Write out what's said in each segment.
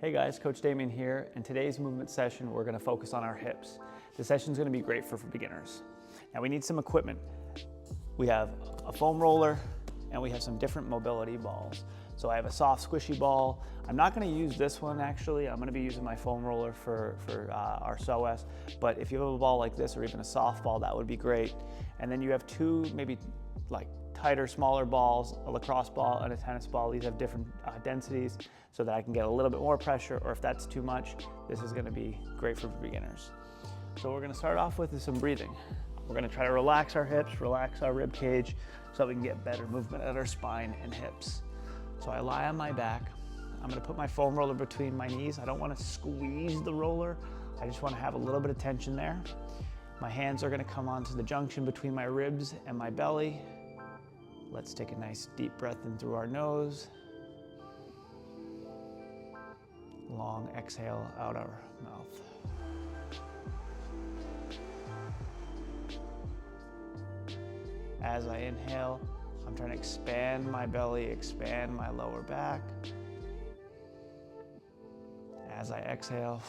Hey guys, Coach Damien here. In today's movement session, we're gonna focus on our hips. This session is gonna be great for beginners. Now we need some equipment. We have a foam roller and we have some different mobility balls. So I have a soft squishy ball. I'm not gonna use this one actually. I'm gonna be using my foam roller for our psoas. But if you have a ball like this or even a soft ball, that would be great. And then you have two maybe like tighter, smaller balls, a lacrosse ball and a tennis ball. These have different densities so that I can get a little bit more pressure, or if that's too much, this is gonna be great for beginners. So we're gonna start off with some breathing. We're gonna try to relax our hips, relax our rib cage so that we can get better movement at our spine and hips. So I lie on my back. I'm gonna put my foam roller between my knees. I don't wanna squeeze the roller. I just wanna have a little bit of tension there. My hands are gonna come onto the junction between my ribs and my belly. Let's take a nice deep breath in through our nose. Long exhale out our mouth. As I inhale, I'm trying to expand my belly, expand my lower back. As I exhale,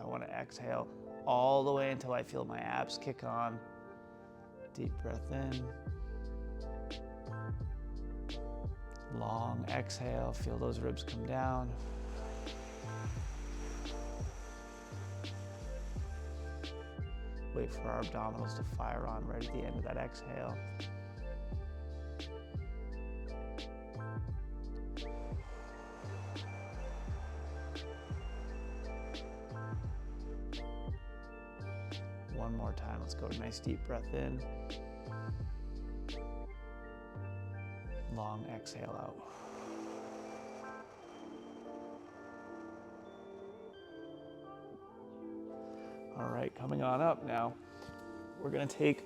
I want to exhale all the way until I feel my abs kick on. Deep breath in. Long exhale, feel those ribs come down. Wait for our abdominals to fire on right at the end of that exhale. One more time, let's go. Nice deep breath in. Long exhale out. All right, coming on up now, we're gonna take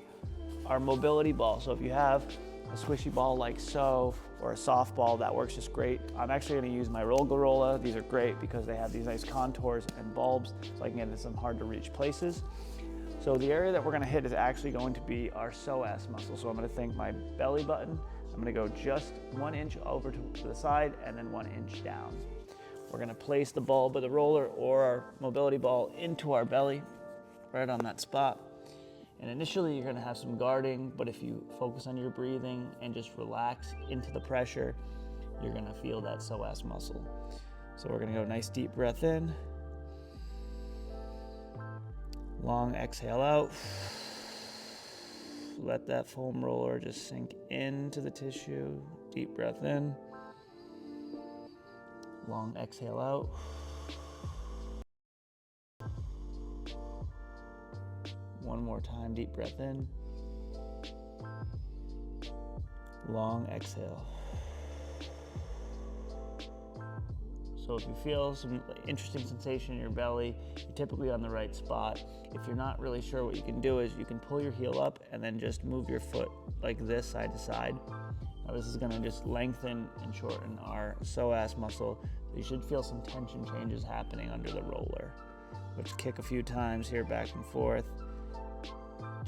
our mobility ball. So if you have a squishy ball like so, or a soft ball, that works just great. I'm actually gonna use my Roll-Gorolla. These are great because they have these nice contours and bulbs, so I can get into some hard to reach places. So the area that we're gonna hit is actually going to be our psoas muscle. So I'm gonna think my belly button. I'm gonna go just 1 inch over to the side and then 1 inch down. We're gonna place the ball with the roller or our mobility ball into our belly, right on that spot. And initially you're gonna have some guarding, but if you focus on your breathing and just relax into the pressure, you're gonna feel that psoas muscle. So we're gonna go nice deep breath in. Long exhale out. Let that foam roller just sink into the tissue. Deep breath in. Long exhale out. One more time, deep breath in. Long exhale. So if you feel some interesting sensation in your belly, you're typically on the right spot. If you're not really sure, what you can do is you can pull your heel up and then just move your foot like this, side to side. Now this is gonna just lengthen and shorten our psoas muscle. You should feel some tension changes happening under the roller. Let's kick a few times here, back and forth.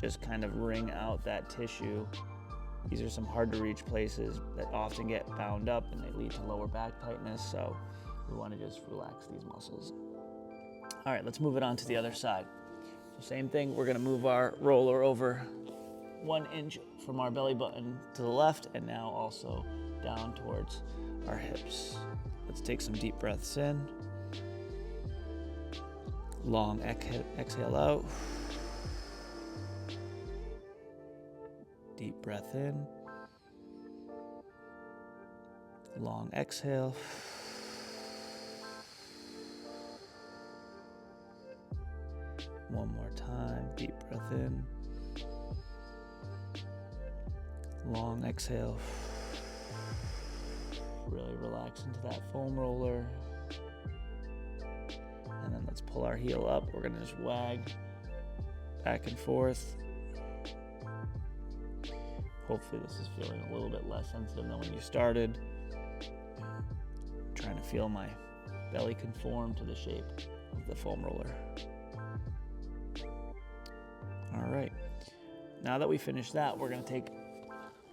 Just kind of wring out that tissue. These are some hard to reach places that often get bound up and they lead to lower back tightness, so we want to just relax these muscles. All right, let's move it on to the other side. So same thing, we're gonna move our roller over 1 inch from our belly button to the left and now also down towards our hips. Let's take some deep breaths in. Long exhale out. Deep breath in. Long exhale. One more time, deep breath in. Long exhale. Really relax into that foam roller. And then let's pull our heel up. We're gonna just wag back and forth. Hopefully this is feeling a little bit less sensitive than when you started. I'm trying to feel my belly conform to the shape of the foam roller. All right, now that we finished that, we're gonna take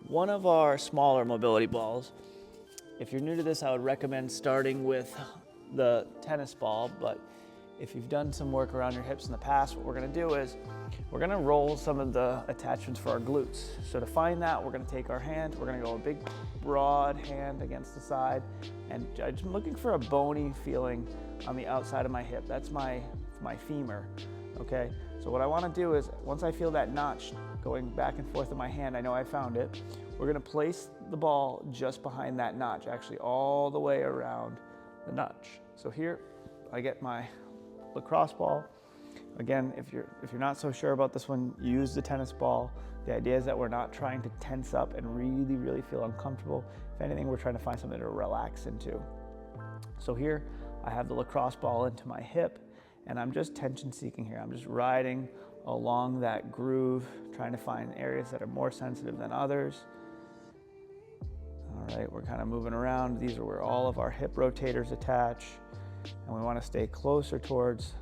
one of our smaller mobility balls If you're new to this, I would recommend starting with the tennis ball, but if you've done some work around your hips in the past, what we're gonna do is we're gonna roll some of the attachments for our glutes. So to find that, we're gonna take our hand, we're gonna go a big, broad hand against the side, and I'm looking for a bony feeling on the outside of my hip. That's my femur, okay? So what I wanna do is, once I feel that notch going back and forth in my hand, I know I found it, we're gonna place the ball just behind that notch, actually all the way around the notch. So here, I get my lacrosse ball. Again, if you're not so sure about this one, use the tennis ball. The idea is that we're not trying to tense up and really, really feel uncomfortable. If anything, we're trying to find something to relax into. So here, I have the lacrosse ball into my hip, and I'm just tension seeking here. I'm just riding along that groove, trying to find areas that are more sensitive than others. All right, we're kind of moving around. These are where all of our hip rotators attach, and we want to stay closer towards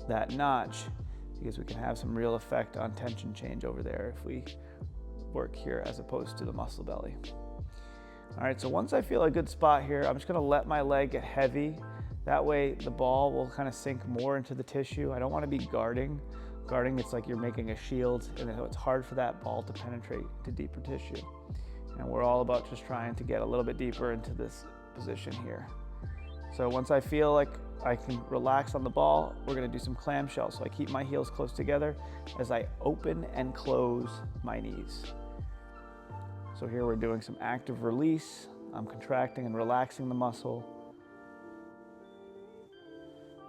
that notch because we can have some real effect on tension change over there if we work here as opposed to the muscle belly. All right, so once I feel a good spot here, I'm just gonna let my leg get heavy. That way the ball will kind of sink more into the tissue. I don't want to be guarding. Guarding, it's like you're making a shield, and it's hard for that ball to penetrate to deeper tissue. And we're all about just trying to get a little bit deeper into this position here. So once I feel like I can relax on the ball, we're gonna do some clamshell. So I keep my heels close together as I open and close my knees. So here we're doing some active release. I'm contracting and relaxing the muscle.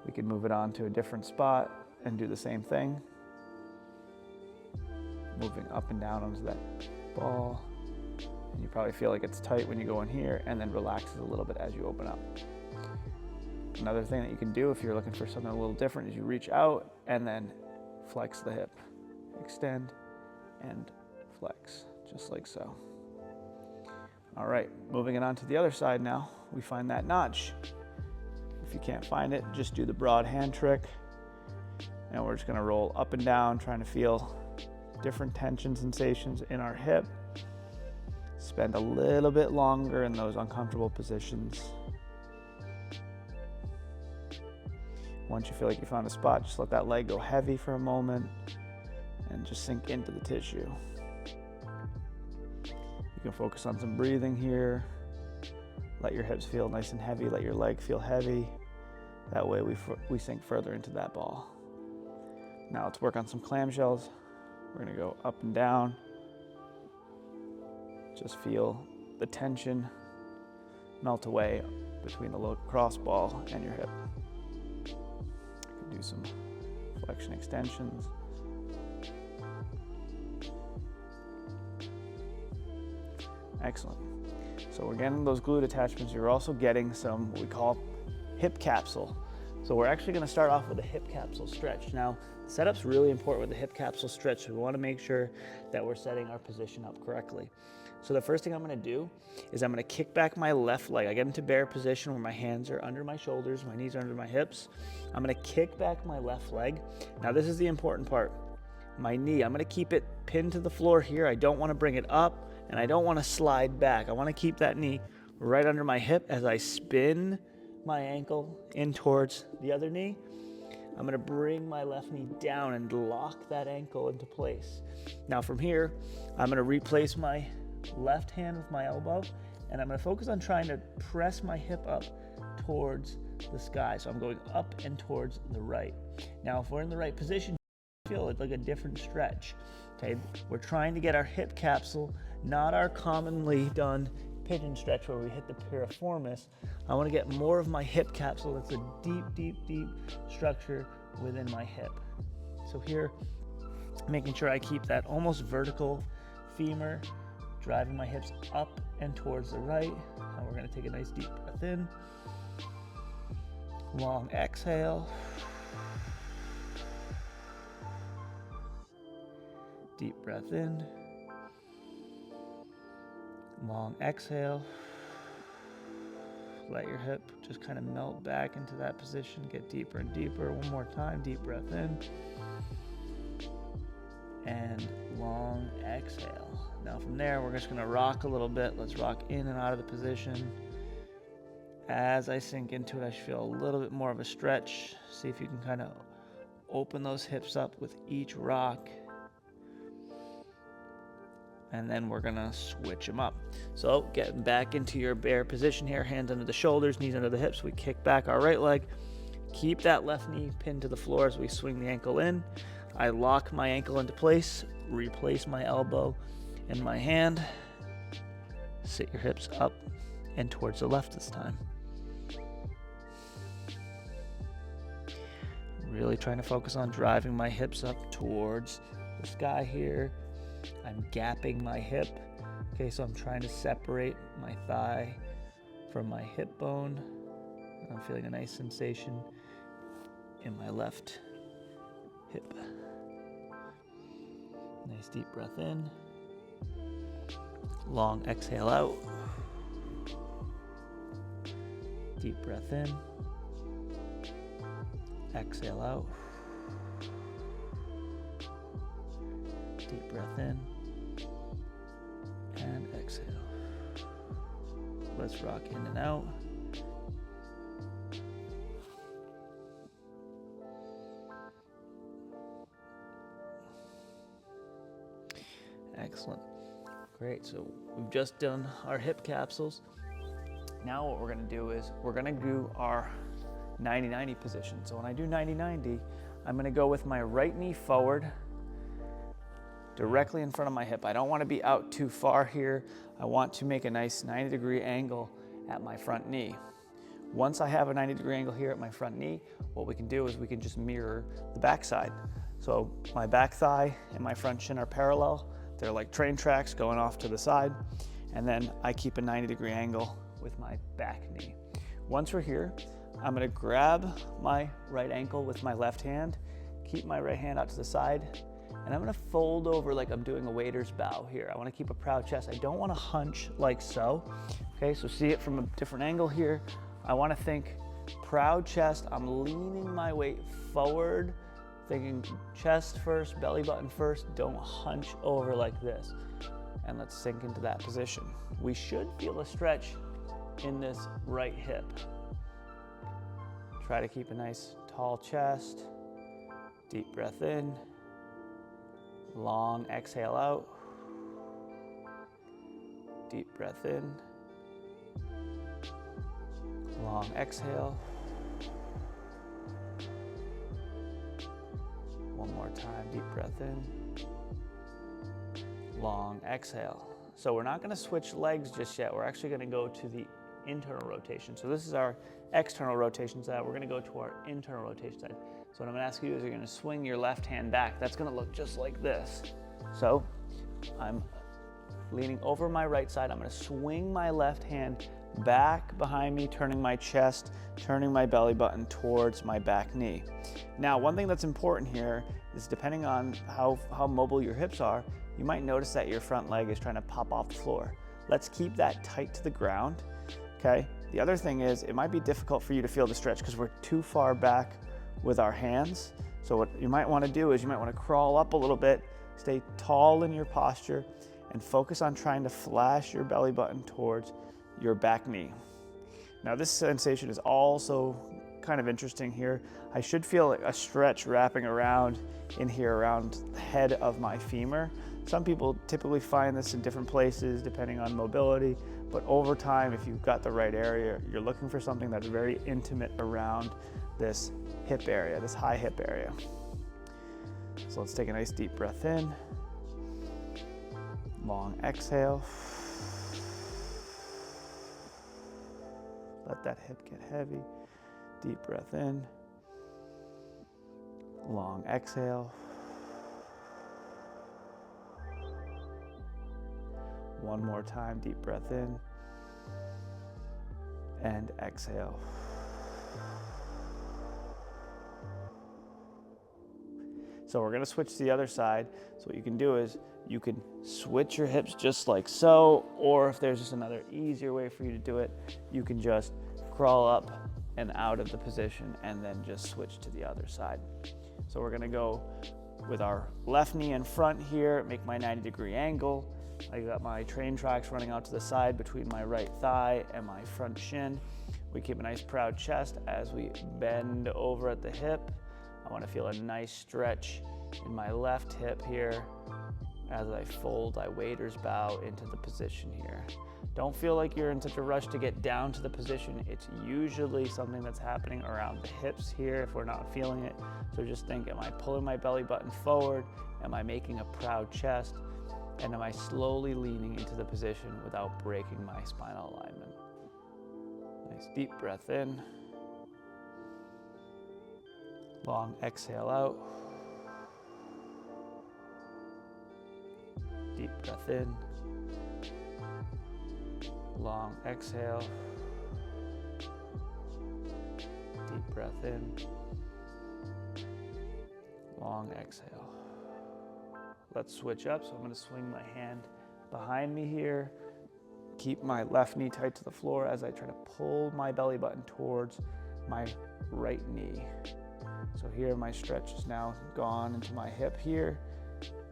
We can move it on to a different spot and do the same thing. Moving up and down onto that ball. And you probably feel like it's tight when you go in here, and then relaxes a little bit as you open up. Another thing that you can do if you're looking for something a little different is you reach out and then flex the hip. Extend and flex, just like so. All right, moving it on to the other side now. We find that notch. If you can't find it, just do the broad hand trick. And we're just gonna roll up and down, trying to feel different tension sensations in our hip. Spend a little bit longer in those uncomfortable positions. Once you feel like you found a spot, just let that leg go heavy for a moment and just sink into the tissue. You can focus on some breathing here. Let your hips feel nice and heavy, let your leg feel heavy. That way we sink further into that ball. Now let's work on some clamshells. We're gonna go up and down. Just feel the tension melt away between the lacrosse ball and your hip. You can do some flexion extensions. Excellent. So we're getting those glute attachments. You're also getting some what we call hip capsule. So we're actually gonna start off with a hip capsule stretch. Now, the setup's really important with the hip capsule stretch. So we wanna make sure that we're setting our position up correctly. So the first thing I'm gonna do is I'm gonna kick back my left leg. I get into bear position where my hands are under my shoulders, my knees are under my hips. I'm gonna kick back my left leg. Now this is the important part. My knee, I'm gonna keep it pinned to the floor here. I don't wanna bring it up and I don't wanna slide back. I wanna keep that knee right under my hip as I spin my ankle in towards the other knee. I'm gonna bring my left knee down and lock that ankle into place. Now from here, I'm gonna replace my left hand with my elbow, and I'm gonna focus on trying to press my hip up towards the sky. So I'm going up and towards the right. Now, if we're in the right position, feel it like a different stretch. Okay, we're trying to get our hip capsule, not our commonly done pigeon stretch where we hit the piriformis. I want to get more of my hip capsule. That's a deep, deep, deep structure within my hip. So here, making sure I keep that almost vertical femur, driving my hips up and towards the right. And we're going to take a nice deep breath in. Long exhale. Deep breath in. Long exhale. Let your hip just kind of melt back into that position. Get deeper and deeper. One more time. Deep breath in. And long exhale. Now from there, we're just going to rock a little bit. Let's rock in and out of the position. As I sink into it, I feel a little bit more of a stretch. See if you can kind of open those hips up with each rock. And then we're gonna switch them up. So getting back into your bear position here, hands under the shoulders, knees under the hips. We kick back our right leg. Keep that left knee pinned to the floor as we swing the ankle in. I lock my ankle into place, replace my elbow in my hand. Sit your hips up and towards the left this time. Really trying to focus on driving my hips up towards the sky here. I'm gapping my hip. Okay, so I'm trying to separate my thigh from my hip bone. I'm feeling a nice sensation in my left hip. Nice deep breath in. Long exhale out. Deep breath in. Exhale out. Deep breath in. And exhale. Let's rock in and out. Excellent. Great. So we've just done our hip capsules. Now what we're going to do is we're going to do our 90-90 position. So when I do 90-90, I'm going to go with my right knee forward, directly in front of my hip. I don't want to be out too far here. I want to make a nice 90-degree angle at my front knee. Once I have a 90-degree angle here at my front knee, what we can do is we can just mirror the back side. So my back thigh and my front shin are parallel. They're like train tracks going off to the side. And then I keep a 90-degree angle with my back knee. Once we're here, I'm gonna grab my right ankle with my left hand, keep my right hand out to the side, and I'm gonna fold over like I'm doing a waiter's bow here. I wanna keep a proud chest. I don't wanna hunch like so. Okay, so see it from a different angle here. I wanna think proud chest. I'm leaning my weight forward, thinking chest first, belly button first. Don't hunch over like this. And let's sink into that position. We should feel a stretch in this right hip. Try to keep a nice tall chest. Deep breath in. Long exhale out. Deep breath in. Long exhale. One more time, deep breath in. Long exhale. So we're not going to switch legs just yet. We're actually going to go to the internal rotation. So this is our external rotation side. We're going to go to our internal rotation side. So what I'm going to ask you is you're going to swing your left hand back. That's going to look just like this. So I'm leaning over my right side. I'm going to swing my left hand back behind me, turning my chest, turning my belly button towards my back knee. Now, one thing that's important here is depending on how mobile your hips are, you might notice that your front leg is trying to pop off the floor. Let's keep that tight to the ground, okay? The other thing is it might be difficult for you to feel the stretch because we're too far back with our hands. So what you might want to do is you might want to crawl up a little bit, stay tall in your posture, and focus on trying to flash your belly button towards your back knee. Now this sensation is also kind of interesting here. I should feel a stretch wrapping around in here around the head of my femur. Some people typically find this in different places depending on mobility, but over time, if you've got the right area, you're looking for something that's very intimate around this hip area, this high hip area. So let's take a nice deep breath in. Long exhale. Let that hip get heavy. Deep breath in. Long exhale. One more time, deep breath in. And exhale. So we're gonna switch to the other side. So what you can do is you can switch your hips just like so, or if there's just another easier way for you to do it, you can just crawl up and out of the position and then just switch to the other side. So we're gonna go with our left knee in front here, make my 90-degree angle. I got my train tracks running out to the side between my right thigh and my front shin. We keep a nice proud chest as we bend over at the hip. I want to feel a nice stretch in my left hip here. As I fold, I waiter's bow into the position here. Don't feel like you're in such a rush to get down to the position. It's usually something that's happening around the hips here if we're not feeling it. So just think, am I pulling my belly button forward? Am I making a proud chest? And am I slowly leaning into the position without breaking my spinal alignment? Nice deep breath in. Long exhale out. Deep breath in. Long exhale. Deep breath in. Long exhale. Let's switch up. So I'm going to swing my hand behind me here. Keep my left knee tight to the floor as I try to pull my belly button towards my right knee. So here my stretch is now gone into my hip here.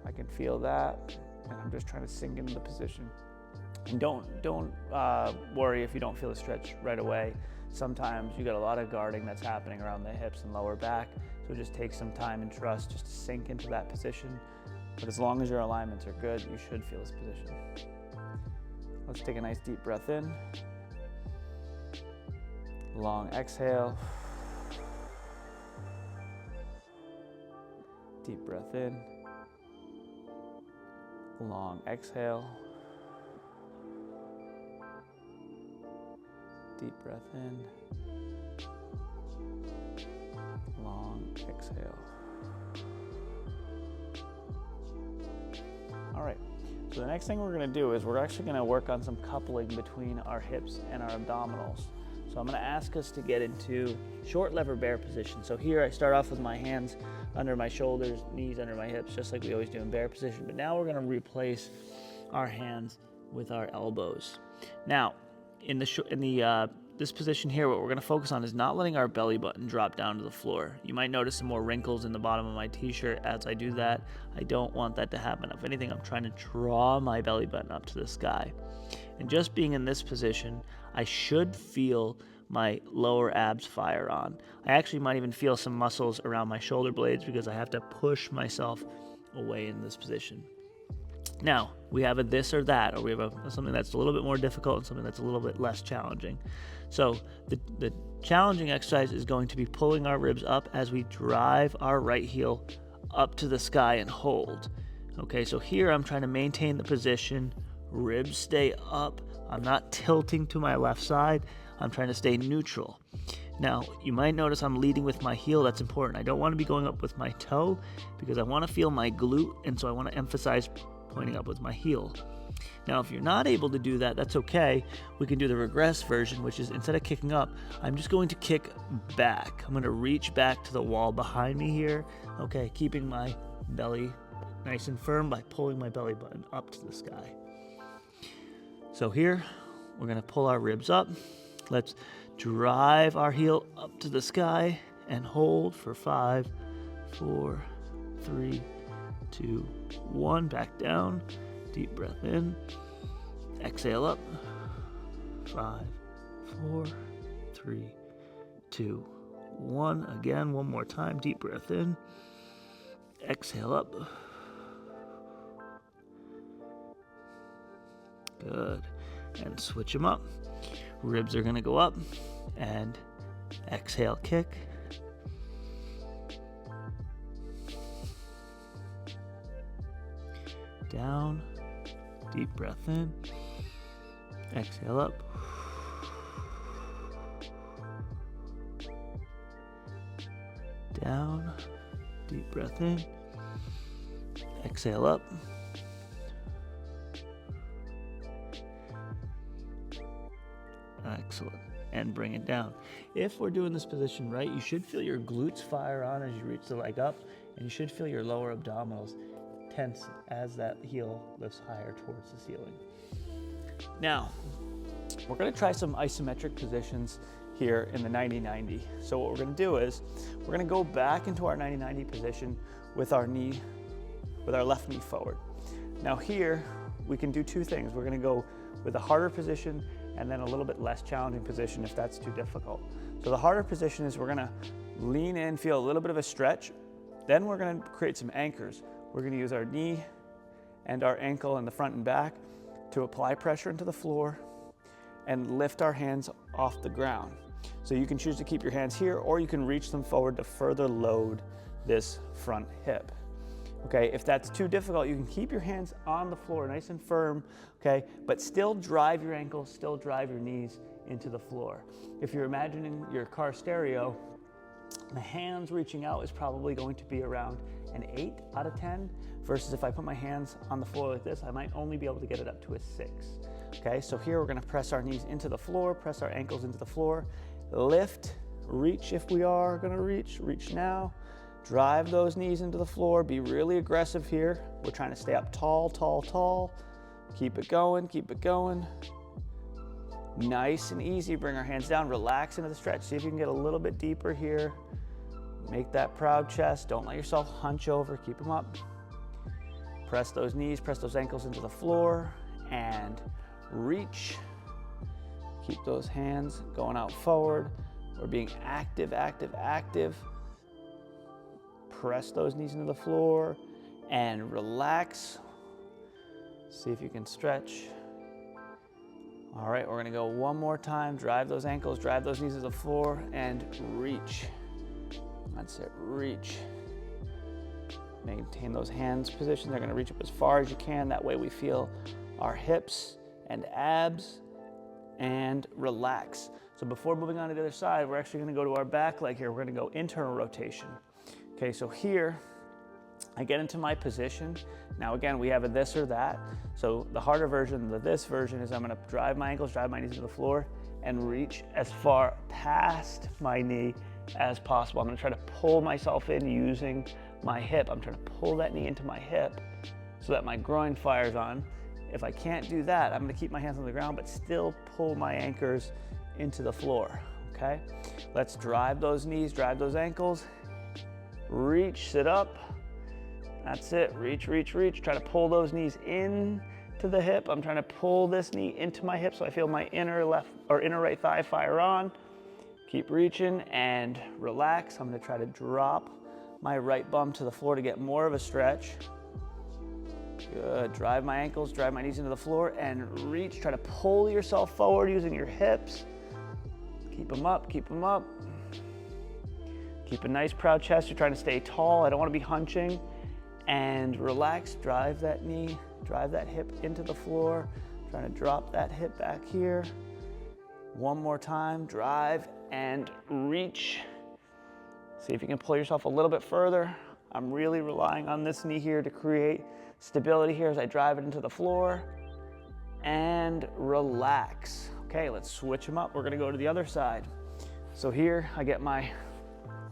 I can feel that, and I'm just trying to sink into the position. And don't worry if you don't feel the stretch right away. Sometimes you got a lot of guarding that's happening around the hips and lower back, so just take some time and trust just to sink into that position. But as long as your alignments are good, you should feel this position. Let's take a nice deep breath in. Long exhale. Deep breath in. Long exhale. Deep breath in. Long exhale. All right, so the next thing we're gonna do is we're actually gonna work on some coupling between our hips and our abdominals. So I'm gonna ask us to get into short lever bear position. So here I start off with my hands under my shoulders, knees under my hips, just like we always do in bear position. But now we're gonna replace our hands with our elbows. Now, in this position here, what we're gonna focus on is not letting our belly button drop down to the floor. You might notice some more wrinkles in the bottom of my t-shirt as I do that. I don't want that to happen. If anything, I'm trying to draw my belly button up to the sky. And just being in this position, I should feel my lower abs fire on. I actually might even feel some muscles around my shoulder blades because I have to push myself away in this position. Now, we have a this or that, or we have something that's a little bit more difficult and something that's a little bit less challenging. So the challenging exercise is going to be pulling our ribs up as we drive our right heel up to the sky and hold. Okay, so here I'm trying to maintain the position, ribs stay up. I'm not tilting to my left side. I'm trying to stay neutral. Now, you might notice I'm leading with my heel. That's important. I don't want to be going up with my toe because I want to feel my glute, and so I want to emphasize pointing up with my heel. Now, if you're not able to do that, that's okay. We can do the regress version, which is instead of kicking up, I'm just going to kick back. I'm going to reach back to the wall behind me here. Okay, keeping my belly nice and firm by pulling my belly button up to the sky. So here, we're going to pull our ribs up. Let's drive our heel up to the sky and hold for 5, 4, 3, 2, 1. Back down. Deep breath in. Exhale up. 5, 4, 3, 2, 1. Again, one more time. Deep breath in. Exhale up. Good. And switch them up. Ribs are going to go up. And exhale, kick. Down. Deep breath in. Exhale up. Down. Deep breath in. Exhale up. Excellent. And bring it down. If we're doing this position right, you should feel your glutes fire on as you reach the leg up, and you should feel your lower abdominals tense as that heel lifts higher towards the ceiling. Now, we're going to try some isometric positions here in the 90-90. So what we're going to do is we're going to go back into our 90-90 position with our left knee forward. Now here we can do two things. We're going to go with a harder position and then a little bit less challenging position if that's too difficult. So the harder position is we're gonna lean in, feel a little bit of a stretch. Then we're gonna create some anchors. We're gonna use our knee and our ankle in the front and back to apply pressure into the floor and lift our hands off the ground. So you can choose to keep your hands here, or you can reach them forward to further load this front hip. Okay, if that's too difficult, you can keep your hands on the floor nice and firm, okay, but still drive your ankles, still drive your knees into the floor. If you're imagining your car stereo, the hands reaching out is probably going to be around an 8 out of 10, versus if I put my hands on the floor like this, I might only be able to get it up to a 6. Okay, so here we're gonna press our knees into the floor, press our ankles into the floor, lift, reach if we are gonna reach now. Drive those knees into the floor, be really aggressive here. We're trying to stay up tall, tall, tall. Keep it going, keep it going. Nice and easy, bring our hands down, relax into the stretch. See if you can get a little bit deeper here. Make that proud chest, don't let yourself hunch over, keep them up. Press those knees, press those ankles into the floor, and reach. Keep those hands going out forward. We're being active, active, active. Press those knees into the floor and relax. See if you can stretch. All right, we're gonna go one more time. Drive those ankles, drive those knees to the floor, and reach. That's it, reach. Maintain those hands positions. They're gonna reach up as far as you can. That way we feel our hips and abs, and relax. So before moving on to the other side, we're actually gonna go to our back leg here. We're gonna go internal rotation. Okay, so here, I get into my position. Now again, we have a this or that. So the harder version, the this version, is I'm gonna drive my ankles, drive my knees to the floor, and reach as far past my knee as possible. I'm gonna try to pull myself in using my hip. I'm trying to pull that knee into my hip so that my groin fires on. If I can't do that, I'm gonna keep my hands on the ground, but still pull my anchors into the floor, okay? Let's drive those knees, drive those ankles, reach, sit up. That's it, reach, reach, reach. Try to pull those knees in to the hip. I'm trying to pull this knee into my hip so I feel my inner left or inner right thigh fire on. Keep reaching and relax. I'm gonna try to drop my right bum to the floor to get more of a stretch. Good, drive my ankles, drive my knees into the floor and reach. Try to pull yourself forward using your hips. Keep them up, keep them up. Keep a nice proud chest. You're trying to stay tall. I don't want to be hunching. And relax, drive that knee, drive that hip into the floor. Trying to drop that hip back here. One more time, drive and reach. See if you can pull yourself a little bit further. I'm really relying on this knee here to create stability here as I drive it into the floor. And relax. Okay, let's switch them up. We're gonna go to the other side. So here I get my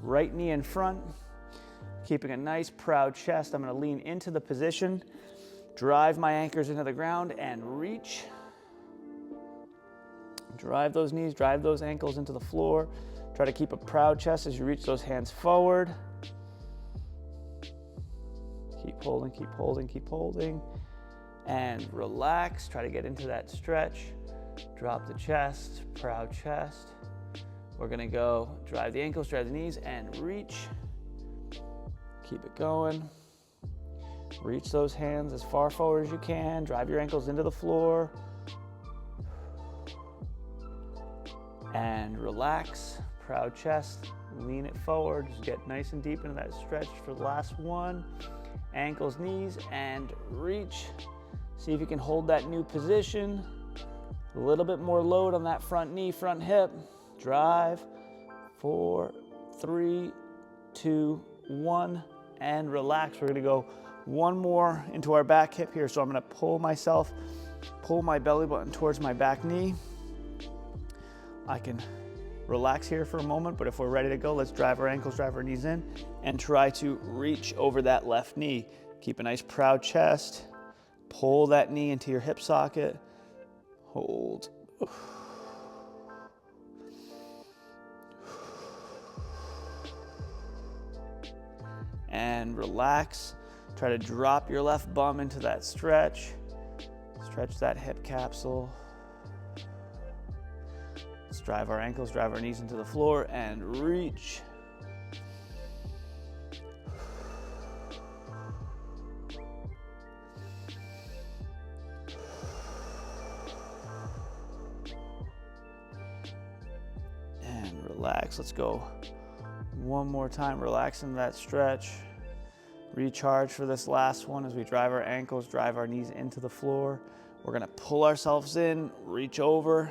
right knee in front, keeping a nice proud chest. I'm gonna lean into the position, drive my anchors into the ground and reach. Drive those knees, drive those ankles into the floor. Try to keep a proud chest as you reach those hands forward. Keep holding, keep holding, keep holding. And relax, try to get into that stretch. Drop the chest, proud chest. We're gonna go drive the ankles, drive the knees, and reach. Keep it going. Reach those hands as far forward as you can. Drive your ankles into the floor. And relax, proud chest, lean it forward. Just get nice and deep into that stretch for the last one. Ankles, knees, and reach. See if you can hold that new position. A little bit more load on that front knee, front hip. Drive, 4, 3, 2, 1, and relax. We're gonna go one more into our back hip here. So I'm gonna pull my belly button towards my back knee. I can relax here for a moment, but if we're ready to go, let's drive our ankles, drive our knees in, and try to reach over that left knee. Keep a nice proud chest. Pull that knee into your hip socket. Hold. And relax. Try to drop your left bum into that stretch. Stretch that hip capsule. Let's drive our ankles, drive our knees into the floor, and reach. And relax. Let's go one more time. Relax into that stretch. Recharge for this last one as we drive our ankles, drive our knees into the floor. We're gonna pull ourselves in, reach over.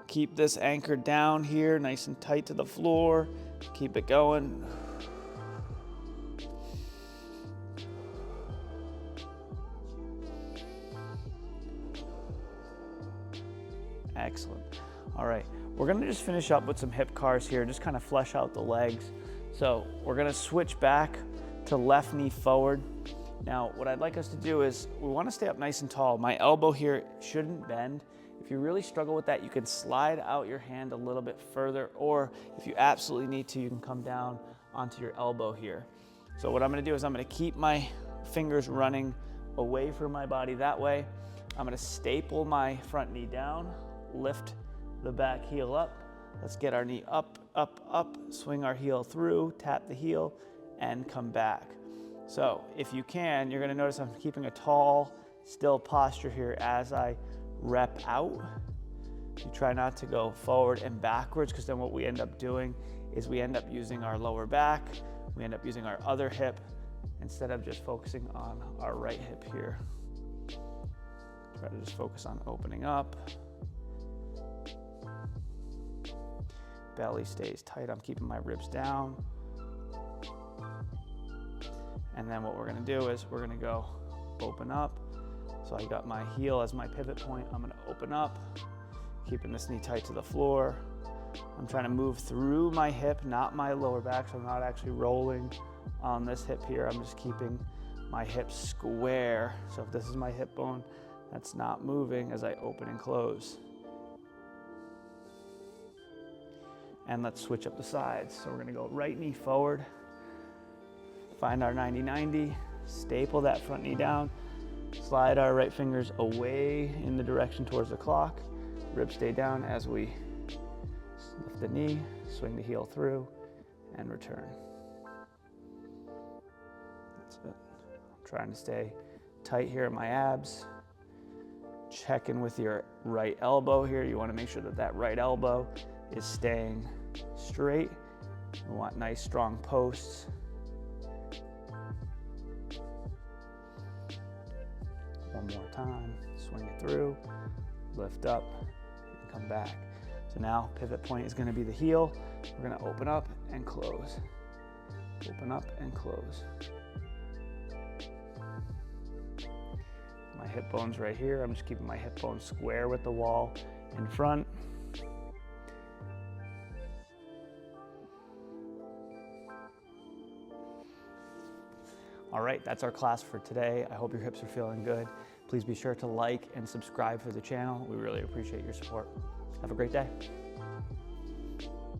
Keep this anchored down here, nice and tight to the floor. Keep it going. Excellent. All right, we're gonna just finish up with some hip cars here, just kind of flesh out the legs. So we're gonna switch back to left knee forward. Now, what I'd like us to do is we wanna stay up nice and tall. My elbow here shouldn't bend. If you really struggle with that, you can slide out your hand a little bit further, or if you absolutely need to, you can come down onto your elbow here. So what I'm gonna do is I'm gonna keep my fingers running away from my body that way. I'm gonna staple my front knee down, lift the back heel up. Let's get our knee up, up, up, swing our heel through, tap the heel, and come back. So if you can, you're gonna notice I'm keeping a tall, still posture here as I rep out. You try not to go forward and backwards, because then what we end up doing is we end up using our lower back, we end up using our other hip instead of just focusing on our right hip here. Try to just focus on opening up. Belly stays tight, I'm keeping my ribs down. And then what we're gonna do is we're gonna go open up. So I got my heel as my pivot point. I'm gonna open up, keeping this knee tight to the floor. I'm trying to move through my hip, not my lower back, so I'm not actually rolling on this hip here. I'm just keeping my hip square. So if this is my hip bone, that's not moving as I open and close. And let's switch up the sides. So we're gonna go right knee forward, find our 90-90, staple that front knee down, slide our right fingers away in the direction towards the clock, ribs stay down as we lift the knee, swing the heel through, and return. That's it. I'm trying to stay tight here at my abs. Check in with your right elbow here. You want to make sure that that right elbow is staying straight. We want nice strong posts. One more time, swing it through, lift up, and come back. So now pivot point is going to be the heel. We're going to open up and close. Open up and close. My hip bone's right here. I'm just keeping my hip bone square with the wall in front. All right, that's our class for today. I hope your hips are feeling good. Please be sure to like and subscribe for the channel. We really appreciate your support. Have a great day.